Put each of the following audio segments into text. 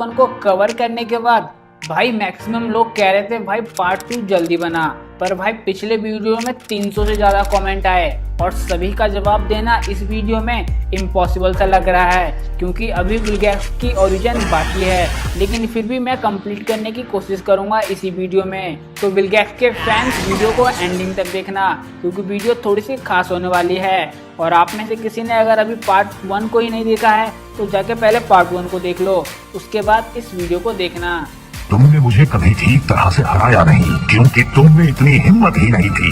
उनको कवर करने के बाद भाई मैक्सिमम लोग कह रहे थे भाई पार्ट 2 जल्दी बना, पर भाई पिछले वीडियो में 300 से ज़्यादा कमेंट आए और सभी का जवाब देना इस वीडियो में इम्पॉसिबल सा लग रहा है, क्योंकि अभी विलगैक्स की ओरिजिन बाकी है। लेकिन फिर भी मैं कंप्लीट करने की कोशिश करूंगा इसी वीडियो में। तो विलगैक्स के फैंस वीडियो को एंडिंग तक देखना, क्योंकि वीडियो थोड़ी सी खास होने वाली है। और आप में से किसी ने अगर अभी पार्ट 1 को ही नहीं देखा है तो जाके पहले पार्ट 1 को देख लो, उसके बाद इस वीडियो को देखना। तुमने मुझे कभी ठीक तरह से हराया नहीं, क्योंकि तुम में इतनी हिम्मत ही नहीं थी।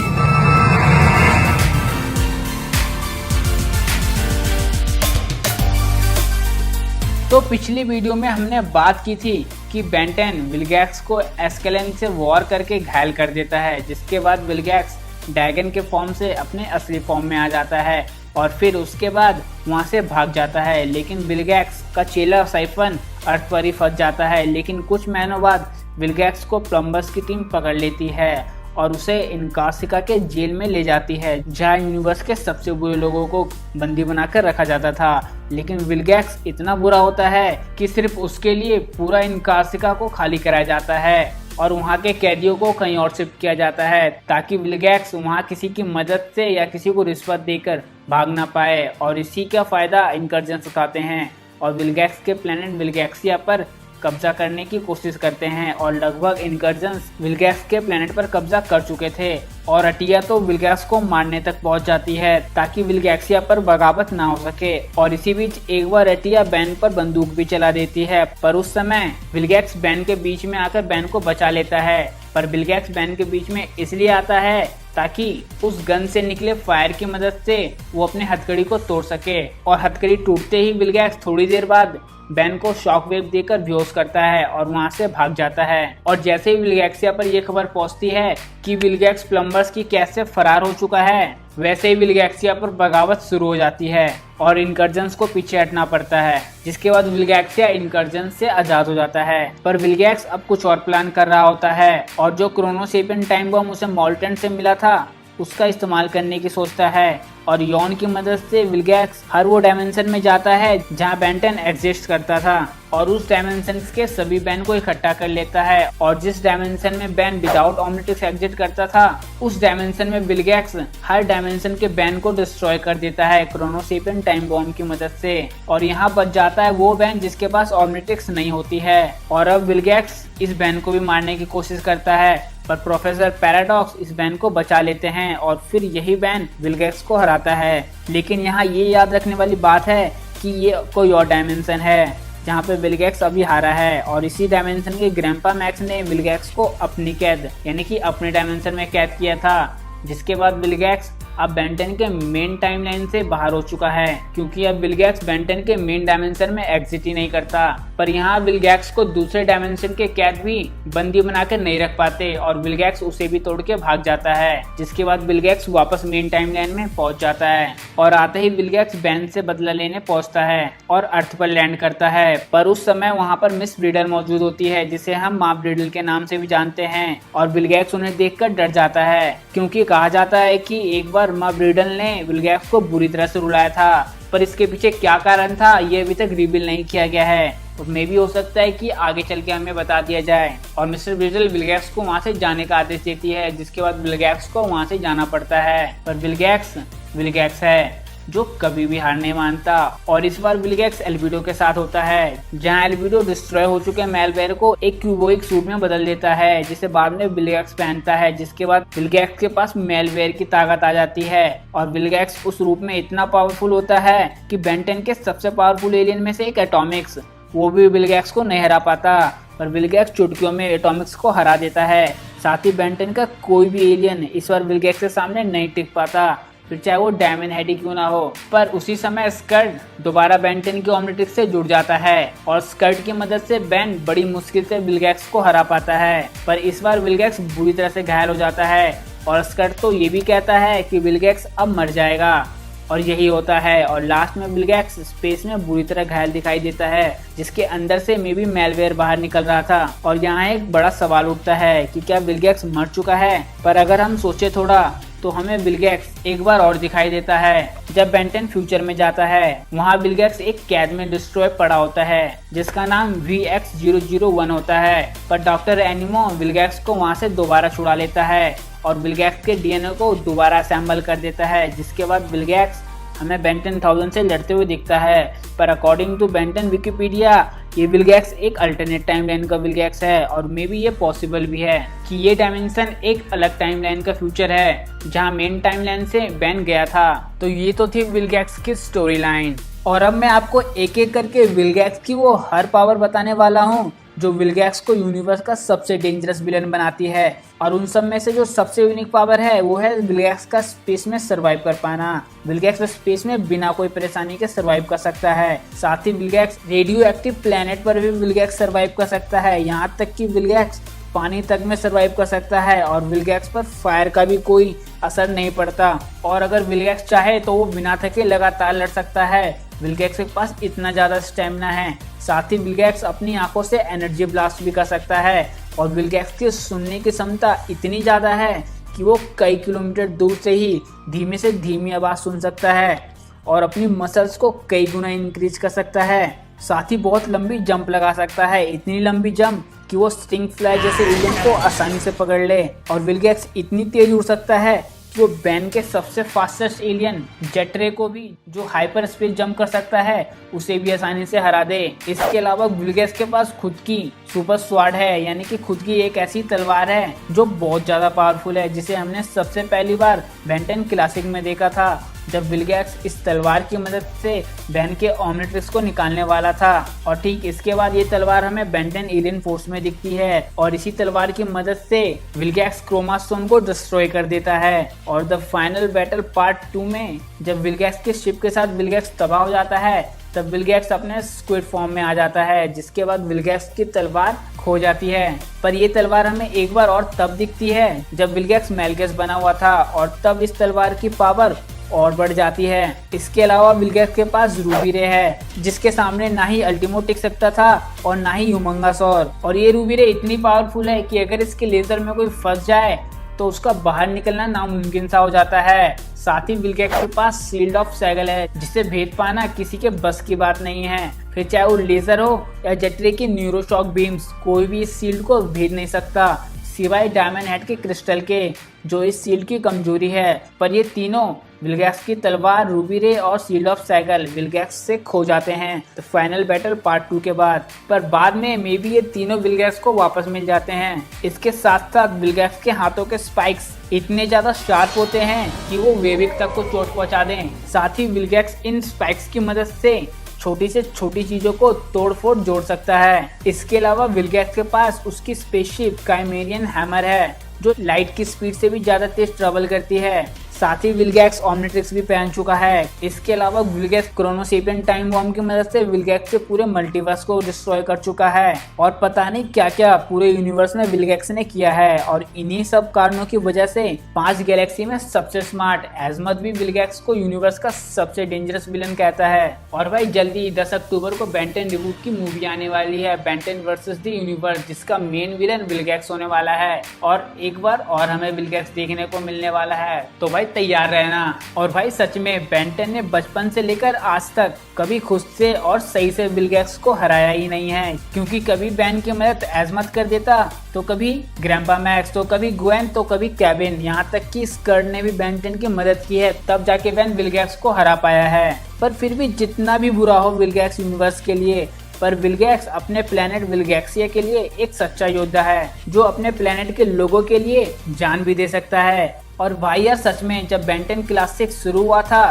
तो पिछली वीडियो में हमने बात की थी कि बेन 10 विलगैक्स को एस्केलेन से वॉर करके घायल कर देता है, जिसके बाद विलगैक्स ड्रैगन के फॉर्म से अपने असली फॉर्म में आ जाता है और फिर उसके बाद वहां से भाग जाता है। लेकिन विलगैक्स का चेला साइफन अर्थ पर ही फंस जाता है। लेकिन कुछ महीनों बाद विलगैक्स को प्लम्बर्स की टीम पकड़ लेती है और उसे इनकार्सिका के जेल में ले जाती है, जहां यूनिवर्स के सबसे बुरे लोगों को बंदी बनाकर रखा जाता था। लेकिन विलगैक्स इतना बुरा होता है कि सिर्फ उसके लिए पूरा इनकार्सिका को खाली कराया जाता है और वहाँ के कैदियों को कहीं और शिफ्ट किया जाता है, ताकि विलगैक्स वहाँ किसी की मदद से या किसी को रिश्वत देकर भाग ना पाए। और इसी का फायदा इनकर्जन्स उठाते हैं और विलगैक्स के प्लेनेट विलगैक्सिया पर कब्जा करने की कोशिश करते हैं। और लगभग इनकर्जन्स विलगैक्स के प्लेनेट पर कब्जा कर चुके थे और अटिया तो विलगैक्स को मारने तक पहुंच जाती है ताकि विलगैक्सिया पर बगावत ना हो सके। और इसी बीच एक बार अटिया बैन पर बंदूक भी चला देती है, पर उस समय विलगैक्स बैन के बीच में आकर बैन को बचा लेता है। पर विलगैक्स बैन के बीच में इसलिए आता है ताकि उस गन से निकले फायर की मदद से वो अपने हथकड़ी को तोड़ सके। और हथकड़ी टूटते ही विलगैक्स थोड़ी देर बाद बैन को शॉक वेव देकर बेहोश करता है और वहां से भाग जाता है। और जैसे ही विलगैक्सिया पर यह खबर पहुंचती है कि विलगैक्स प्लम्बर्स की कैद से फरार हो चुका है, वैसे ही विलगैक्सिया पर बगावत शुरू हो जाती है और इनकर्जन्स को पीछे हटना पड़ता है, जिसके बाद विलगैक्सिया इनकर्जन्स से आजाद हो जाता है। पर विलगैक्स अब कुछ और प्लान कर रहा होता है और जो क्रोनोसेपियन टाइम बम उसे मॉल्टेन से मिला था उसका इस्तेमाल करने की सोचता है। और यॉन की मदद से विलगैक्स हर वो डायमेंशन में जाता है जहां बेन 10 एग्जिस्ट करता था और उस डायमेंशन के सभी बैन को इकट्ठा कर लेता है। और जिस डायमेंशन में बैन विदाउट ऑमनिट्रिक्स एग्जिट करता था, उस डायमेंशन में विलगैक्स हर डायमेंशन के बैन को डिस्ट्रॉय कर देता है क्रोनोसेपियन टाइम बॉम्ब की मदद से। और यहाँ बच जाता है वो बैन जिसके पास ऑमनिट्रिक्स नहीं होती है। और अब विलगैक्स इस बैन को भी मारने की कोशिश करता है, पर प्रोफेसर पैराडॉक्स इस बैन को बचा लेते हैं और फिर यही बैन विलगैक्स को हराता है। लेकिन यहाँ ये याद रखने वाली बात है कि ये कोई और डायमेंशन है जहाँ पे विलगैक्स अभी हारा है और इसी डायमेंशन के ग्रैंपा मैक्स ने विलगैक्स को अपनी कैद यानी कि अपने डायमेंशन में कैद किया था, जिसके बाद विलगैक्स अब बेन 10 के मेन टाइमलाइन से बाहर हो चुका है, क्योंकि अब विलगैक्स बेन 10 के मेन डायमेंशन में एग्जिट ही नहीं करता। पर यहाँ विलगैक्स को दूसरे डायमेंशन के कैद भी बंदी बनाकर नहीं रख पाते और विलगैक्स उसे भी तोड़ के भाग जाता है, जिसके बाद विलगैक्स वापस मेन टाइमलाइन में पहुंच जाता है। और आते ही विलगैक्स बेन से बदला लेने पहुंचता है और अर्थ पर लैंड करता है। पर उस समय वहाँ पर मिस ब्रीडल मौजूद होती है, जिसे हम माँ ब्रीडल के नाम से भी जानते हैं। और विलगैक्स उन्हें देखकर डर जाता है, क्योंकि कहा जाता है कि एक बार माँ ब्रीडल ने विलगैक्स को बुरी तरह से रुलाया था, पर इसके पीछे क्या कारण था ये अभी तक रिवील नहीं किया गया है। तो मे भी हो सकता है कि आगे चल के हमें बता दिया जाए। और मिस्टर ब्रीडल विलगैक्स को वहां से जाने का आदेश देती है, जिसके बाद विलगैक्स को वहां से जाना पड़ता है। पर विलगैक्स है जो कभी भी हार नहीं मानता। और इस बार विलगैक्स एल्बिडो के साथ होता है, जहां एल्बिडो डिस्ट्रॉय हो चुके मेलवेयर को एक क्यूबोइक सूट में बदल देता है, जिसे बाद में विलगैक्स पहनता है। जिसके बाद विलगैक्स के पास मेलवेयर की ताकत आ जाती है और विलगैक्स उस रूप में इतना पावरफुल होता है कि बेन 10 के सबसे पावरफुल एलियन में से एक एटॉमिक्स, वो भी विलगैक्स को नहीं हरा पाता। पर विलगैक्स चुटकियों में एटॉमिक्स को हरा देता है। साथ ही बेन 10 का कोई भी एलियन इस बार विलगैक्स के सामने नहीं टिक पाता, फिर चाहे वो डायमंड हेड ही क्यों ना हो। पर उसी समय स्कर्ट दोबारा बेन 10 की ऑमनिट्रिक्स से जुड़ जाता है और स्कर्ट की मदद से बेन बड़ी मुश्किल से विलगैक्स को हरा पाता है। पर इस बार विलगैक्स बुरी तरह से घायल हो जाता है और स्कर्ट तो ये भी कहता है कि विलगैक्स अब मर जाएगा, और यही होता है। और लास्ट में विलगैक्स स्पेस में बुरी तरह घायल दिखाई देता है, जिसके अंदर से मे बी मेलवेयर बाहर निकल रहा था। और यहाँ एक बड़ा सवाल उठता है कि क्या विलगैक्स मर चुका है। पर अगर हम सोचे थोड़ा तो हमें विलगैक्स एक बार और दिखाई देता है। जब बेंटन फ्यूचर में जाता है, वहाँ विलगैक्स एक कैद में डिस्ट्रॉय पड़ा होता है जिसका नाम VX-001 होता है, पर डॉक्टर एनिमो विलगैक्स को वहाँ से दोबारा छुड़ा लेता है और विलगैक्स के DNA को दोबारा असेंबल कर देता है, जिसके बाद विलगैक्स हमें बेंटन 1000 से लड़ते हुए दिखता है। पर अकॉर्डिंग टू बेंटन विकिपीडिया, ये विलगैक्स एक अल्टरनेट टाइमलाइन का विलगैक्स है और मे बी ये पॉसिबल भी है कि ये डायमेंशन एक अलग टाइमलाइन का फ्यूचर है जहां मेन टाइमलाइन से बैन गया था। तो ये तो थी विलगैक्स की स्टोरी लाइन, और अब मैं आपको एक एक करके विलगैक्स की वो हर पावर बताने वाला हूँ जो विलगैक्स को यूनिवर्स का सबसे डेंजरस विलन बनाती है। और उन सब में से जो सबसे यूनिक पावर है वो है विलगैक्स का स्पेस में सरवाइव कर पाना। विलगैक्स स्पेस में बिना कोई परेशानी के सरवाइव कर सकता है। साथ ही विलगैक्स रेडियो एक्टिव प्लेनेट पर भी विलगैक्स सरवाइव कर सकता है। यहाँ तक कि विलगैक्स पानी तक में सरवाइव कर सकता है और विलगैक्स पर फायर का भी कोई असर नहीं पड़ता। और अगर विलगैक्स चाहे तो वो बिना थके लगातार लड़ सकता है। विलगैक्स के पास इतना ज़्यादा स्टेमिना है। साथ ही विलगैक्स अपनी आंखों से एनर्जी ब्लास्ट भी कर सकता है और विलगैक्स की सुनने की क्षमता इतनी ज़्यादा है कि वो कई किलोमीटर दूर से ही धीमे से धीमी आवाज़ सुन सकता है और अपनी मसल्स को कई गुना इंक्रीज कर सकता है। साथ ही बहुत लंबी जंप लगा सकता है, इतनी लंबी जंप कि वो स्टिंग फ्लाई जैसे एलियन को आसानी से पकड़ ले। और विलगैक्स इतनी तेज उड़ सकता है कि वो बैन के सबसे फास्टेस्ट एलियन जेटरे को भी, जो हाइपर स्पीड जंप कर सकता है, उसे भी आसानी से हरा दे। इसके अलावा विलगैक्स के पास खुद की सुपर स्वार्ड है, यानी कि खुद की एक ऐसी तलवार है जो बहुत ज्यादा पावरफुल है, जिसे हमने सबसे पहली बार बेंटन क्लासिक में देखा था जब विलगैक्स इस तलवार की मदद से बैन के ओमनिट्रिक्स को निकालने वाला था। और ठीक इसके बाद ये तलवार हमें बेंटन एलियन फोर्स में दिखती है और इसी तलवार की मदद से विलगैक्स क्रोमास्टोन को डिस्ट्रॉय कर देता है। और द फाइनल बैटल पार्ट 2 में जब विलगैक्स के शिप के साथ विलगैक्स तबाह हो जाता है, तब विलगैक्स अपने स्क्विड फॉर्म में आ जाता है, जिसके बाद विलगैक्स की तलवार खो जाती है। पर ये तलवार हमें एक बार और तब दिखती है जब विलगैक्स मेलगैस बना हुआ था और तब इस तलवार की पावर और बढ़ जाती है। इसके अलावा विलगैक्स के पास रूबी रे है, जिसके सामने ना ही अल्टीमो टिक सकता था और ना ही ह्यूमंगासौर। और ये रूबी रे इतनी पावरफुल है कि अगर इसके लेजर में कोई फंस जाए तो उसका बाहर निकलना नामुमकिन सा हो जाता है। साथ ही विलगैक्स के पास शील्ड ऑफ सैगल है, जिसे भेद पाना किसी के बस की बात नहीं है। फिर चाहे वो लेजर हो या जेटरे की न्यूरोशॉक बीम्स, कोई भी इस शील्ड को भेद नहीं सकता सिवाय डायमंड हेड के क्रिस्टल के, जो इस शील्ड की कमजोरी है। पर ये तीनों विलगैक्स की तलवार, रूबी रे और शील्ड ऑफ सैगल विलगैक्स से खो जाते हैं तो फाइनल बैटल पार्ट 2 के बाद। पर बाद में मे बी ये तीनों विलगैक्स को वापस मिल जाते हैं। इसके साथ साथ विलगैक्स के हाथों के स्पाइक्स इतने ज्यादा शार्प होते हैं कि वो वेविक तक को चोट पहुंचा दें। साथ ही विलगैक्स इन स्पाइक्स की मदद से छोटी से छोटी चीजों को तोड़-फोड़ जोड़ सकता है। इसके अलावा विलगैक्स के पास उसकी स्पेसशिप काइमेरियन हैमर है, जो लाइट की स्पीड से भी ज्यादा तेज ट्रेवल करती है। साथ ही विलगैक्स ओमनिट्रिक्स भी पहन चुका है। इसके अलावा विलगैक्स क्रोनोसेपियन टाइम बॉम्ब की मदद से विलगैक्स के पूरे मल्टीवर्स को डिस्ट्रॉय कर चुका है और पता नहीं क्या क्या पूरे यूनिवर्स में विलगैक्स ने किया है। और इन्हीं सब कारणों की वजह से 5 गैलेक्सी में सबसे स्मार्ट एजमत भी विलगैक्स को यूनिवर्स का सबसे डेंजरस विलन कहता है। और भाई जल्दी 10 अक्टूबर को बेंटन रिबूट की मूवी आने वाली है, बेंटन वर्सेस द यूनिवर्स, जिसका मेन विलन विलगैक्स होने वाला है और एक बार और हमें विलगैक्स देखने को मिलने वाला है। तो भाई तैयार रहना। और भाई सच में बेंटन ने बचपन से लेकर आज तक कभी खुद से और सही से विलगैक्स को हराया ही नहीं है, क्योंकि कभी बैन की मदद एजमत कर देता, तो कभी ग्रैंपा मैक्स, तो कभी ग्वेन, तो कभी केविन, यहाँ तक कि स्कर्ट ने भी बेंटन की मदद की है, तब जाके बैन विलगैक्स को हरा पाया है। पर फिर भी जितना भी बुरा हो विलगैक्स यूनिवर्स के लिए, पर विलगैक्स अपने प्लेनेट विलगैक्सिया के लिए एक सच्चा योद्धा है, जो अपने प्लेनेट के लोगों के लिए जान भी दे सकता है। और भाई यार सच में जब बेंटन क्लासिक शुरू हुआ था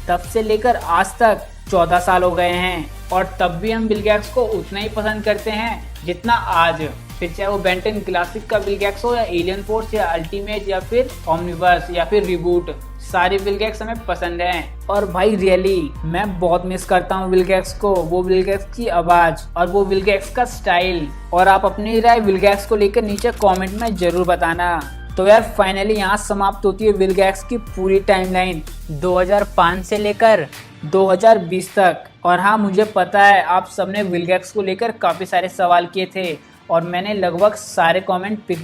तब से लेकर आज तक 14 साल हो गए हैं और तब भी हम विलगैक्स को उतना ही पसंद करते हैं जितना आज। फिर चाहे वो बेंटन क्लासिक का विलगैक्स हो या एलियन फोर्स या अल्टीमेट या फिर ओमनिवर्स या फिर रिबूट, सारे विलगैक्स हमें पसंद हैं। और भाई रियली मैं बहुत मिस करता हूँ विलगैक्स को, वो विलगैक्स की आवाज और वो विलगैक्स का स्टाइल। और आप अपनी राय विलगैक्स को लेकर नीचे कमेंट में जरूर बताना। तो यार फाइनली यहाँ समाप्त होती है विलगैक्स की पूरी टाइमलाइन 2005 से लेकर 2020 तक। और हाँ, मुझे पता है आप सबने विलगैक्स को लेकर काफ़ी सारे सवाल किए थे और मैंने लगभग सारे कमेंट पिक